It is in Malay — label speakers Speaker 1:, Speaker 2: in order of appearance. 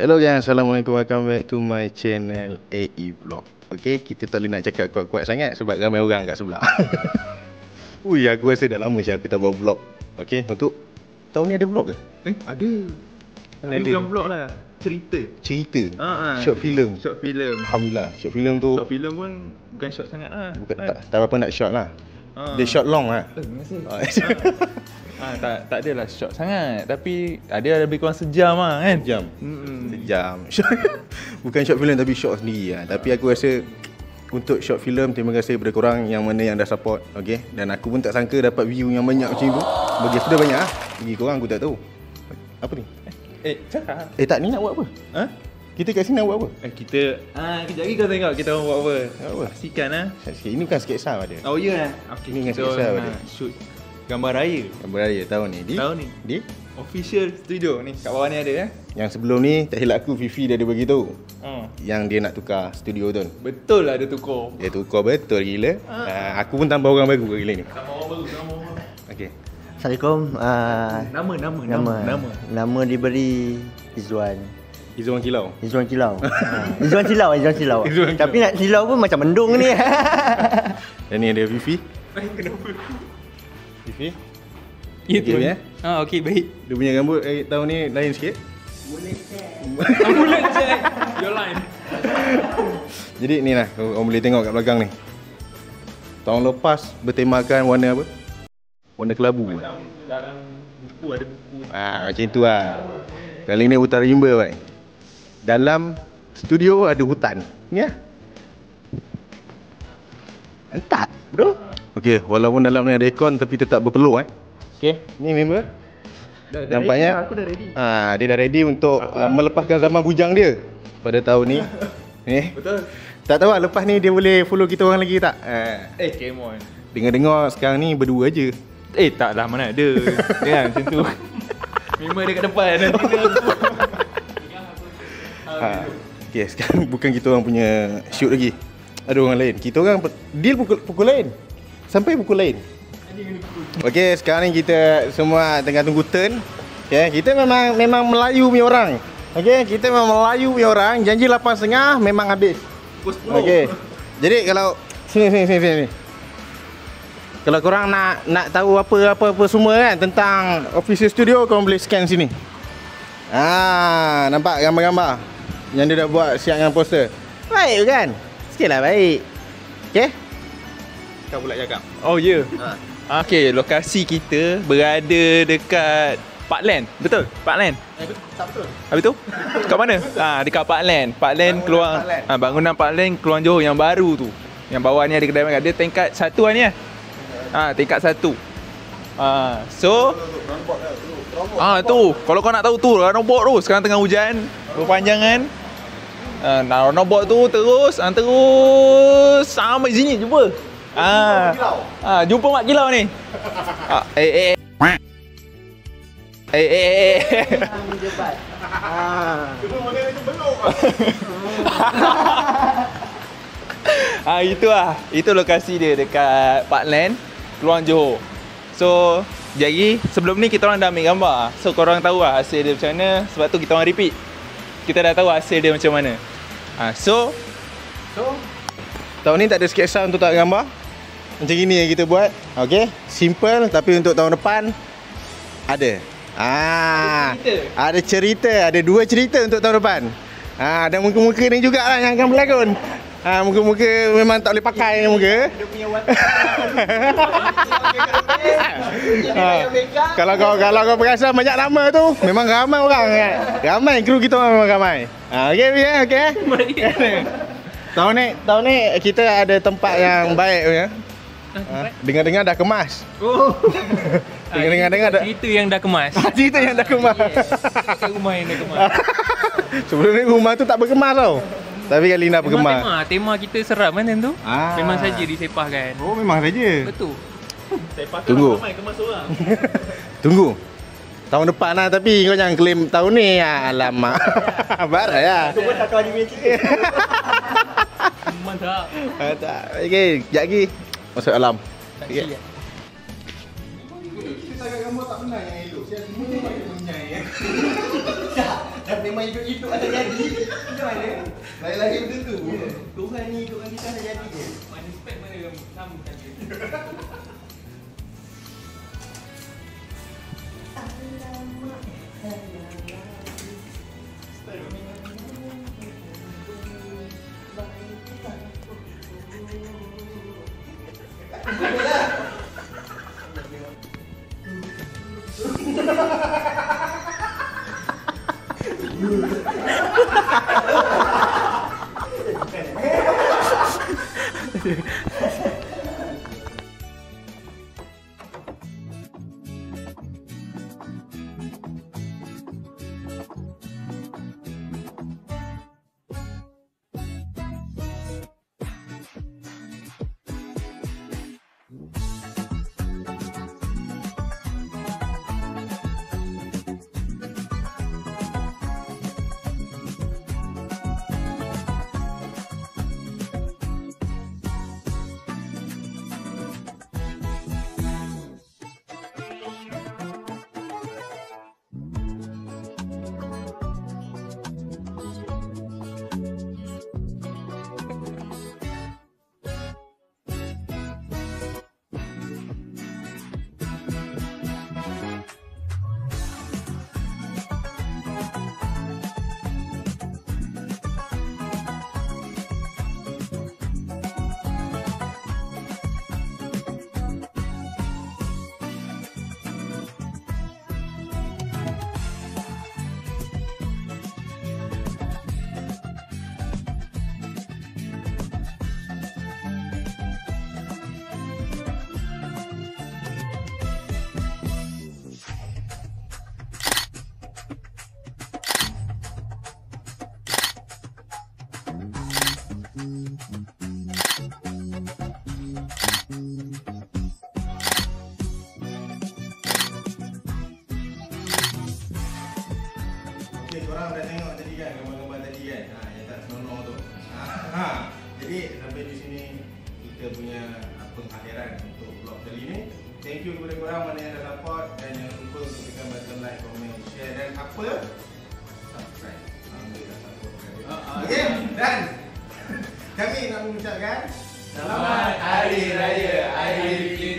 Speaker 1: Hello guys, Assalamualaikum, welcome back to my channel AE Vlog. Okay, kita tak boleh nak cakap kuat-kuat sangat sebab ramai orang kat sebelah. Ui, aku rasa dah lama saya tak buat vlog. Okay, untuk tahun ni ada vlog ke?
Speaker 2: Ada. Ada bukan vlog lah, cerita. Short film. Alhamdulillah, short film tu. Short film pun bukan short sangat lah.
Speaker 1: Bukan, tak apa nak short lah. Dia short long lah.
Speaker 2: Tak adalah short sangat, tapi ada lebih kurang sejam lah kan.
Speaker 1: Sejam. Bukan short film tapi short sendiri lah. Tapi aku rasa untuk short film, terima kasih kepada korang yang mana yang dah support. Okay, dan aku pun tak sangka dapat view yang banyak macam tu. Bagi aku dah banyak lah, bagi korang aku tak tahu. Apa ni?
Speaker 2: Cakap.
Speaker 1: Tak, ni nak buat apa? Kita kat sini nak buat apa?
Speaker 2: Kita kejap lagi kau tengok kita orang buat apa. Pastikan lah.
Speaker 1: Ini bukan sketsa dia.
Speaker 2: Oh ya. Okay,
Speaker 1: ini dengan sketsa dia.
Speaker 2: Shoot gambar raya.
Speaker 1: Gambar raya tahun ni. Di
Speaker 2: Official Studio ni. Kat bawah ni ada
Speaker 1: Yang sebelum ni tak hilap aku Fifi dia ada beritahu. Yang dia nak tukar studio tu.
Speaker 2: Betul lah dia tukar.
Speaker 1: Dia tukar betul gila. Aku pun tambah orang baru gila ni.
Speaker 2: Tambah orang baru.
Speaker 1: Okey.
Speaker 3: Assalamualaikum. Nama diberi Izzuan.
Speaker 1: Izzuan Kilau.
Speaker 3: Izzuan Kilau. Izzuan Kilau. Tapi nak silau pun macam mendung ni.
Speaker 1: Dan ni ada Fifi.
Speaker 2: Kenapa?
Speaker 1: Fifi.
Speaker 2: Ya tu
Speaker 1: ya.
Speaker 2: Okey baik.
Speaker 1: Dia punya rambut tahun ni lain sikit.
Speaker 2: Boleh check. Your line.
Speaker 1: Jadi ni lah, orang boleh tengok kat belakang ni. Tahun lepas bertemakan warna apa? Warna kelabu.
Speaker 2: Dalam buku ada buku.
Speaker 1: Macam tu lah. Kali ni Utara Rimba baik. Dalam studio ada hutan. Ya. Entak, bro. Okey, walaupun dalam ni ada aircon tapi tetap berpeluh Okey, ni member. Nampaknya
Speaker 2: aku dah ready.
Speaker 1: Dia dah ready untuk melepaskan zaman bujang dia pada tahun ni.
Speaker 2: Betul.
Speaker 1: Tak tahu lah lepas ni dia boleh follow kita orang lagi tak?
Speaker 2: Come on.
Speaker 1: Dengar-dengar sekarang ni berdua aje.
Speaker 2: Taklah, mana ada. Jangan macam tu. Member dia kat depan nanti dia aku.
Speaker 1: Okay, sekarang bukan kita orang punya shoot lagi. Ada orang lain. Kita orang deal pukul lain. Sampai pukul lain. Okay, sekarang ni kita semua tengah tunggu turn. Okay, kita memang Melayu punya orang. Okay, kita memang Melayu punya orang. Janji 8.30 memang habis. Okay. Jadi kalau sini. Kalau korang nak tahu apa semua kan tentang official studio, korang boleh scan sini. Nampak gambar-gambar yang dia dah buat siap dengan poster. Baik kan? Sikitlah baik. Okay?
Speaker 2: Kau pula cakap. Oh ya. Okay, lokasi kita berada dekat Parkland. Betul? Parkland?
Speaker 1: Tak betul.
Speaker 2: Habis tu? Kat mana? Dekat Parkland. Parkland keluar. Bangunan Parkland Keluang Johor yang baru tu. Yang bawah ni ada kedai makan. Dia tingkat 1 lah ni tingkat 1. So tu kalau kau nak tahu tu robot tu sekarang tengah hujan berpanjangan. Robot tu terus sampai sini jumpa. Jumpa Mak Kilau ni. Itu lokasi dia dekat Parkland Keluang Johor. So jadi sebelum ni kita orang dah ambil gambar. So korang tahu lah hasil dia macam mana. Sebab tu kita orang repeat. Kita dah tahu hasil dia macam mana. So
Speaker 1: tahun ni tak ada sketsa untuk tak gambar. Macam gini yang kita buat. Okay, simple. Tapi untuk tahun depan ada cerita. Ada 2 cerita untuk tahun depan. Dan muka-muka ni jugalah yang akan berlakon. Muka-muka memang tak boleh pakai muka. Dia punya Kalau kau perasan banyak nama tu, memang ramai orang kan. Ramai kru kita memang ramai. Okey. Tahun ni kita ada tempat yang baik punya. Dengar-dengar dah kemas. Dengar-dengar dah
Speaker 4: cerita yang dah kemas.
Speaker 1: Cerita yang dah kemas.
Speaker 4: Rumah yang dah kemas.
Speaker 1: Sebelum ni rumah tu tak berkemas tau. Tapi kali ni dah berkemas.
Speaker 4: Tema kita seram kan tu. Memang saja disepahkan.
Speaker 1: Oh, memang saja.
Speaker 4: Betul.
Speaker 1: Tunggu.
Speaker 2: Kemas orang.
Speaker 1: Tunggu. Tahun depan lah, tapi kau jangan claim tahun ni. Alamak. Barat lah.
Speaker 3: Kau pun tak tahu anime kita.
Speaker 4: Mantap.
Speaker 1: Okay, sekejap lagi masuk alam.
Speaker 4: Okay.
Speaker 1: Kita tak gambar tak benar yang elok. Saya semua memang dia menyai. Memang hidup-hidup ada jadi. Macam mana? Lahir-lahir macam tu. Tuhan ni hidup kita ada jadi je.
Speaker 4: Mana spek mana sama saja.
Speaker 1: Okay, korang dah tengok tadi kan, gambar-gambar tadi kan, yang tak senonoh tu. Jadi sampai di sini kita punya pengakhiran untuk vlog kali ni. Thank you kepada korang mana yang dah support, dan jangan lupa untuk tekan button like, comment, share dan apa? Subscribe. Alhamdulillah support. Okay, dan kami nak mengucapkan
Speaker 2: Selamat Hari Raya Aidilfitri.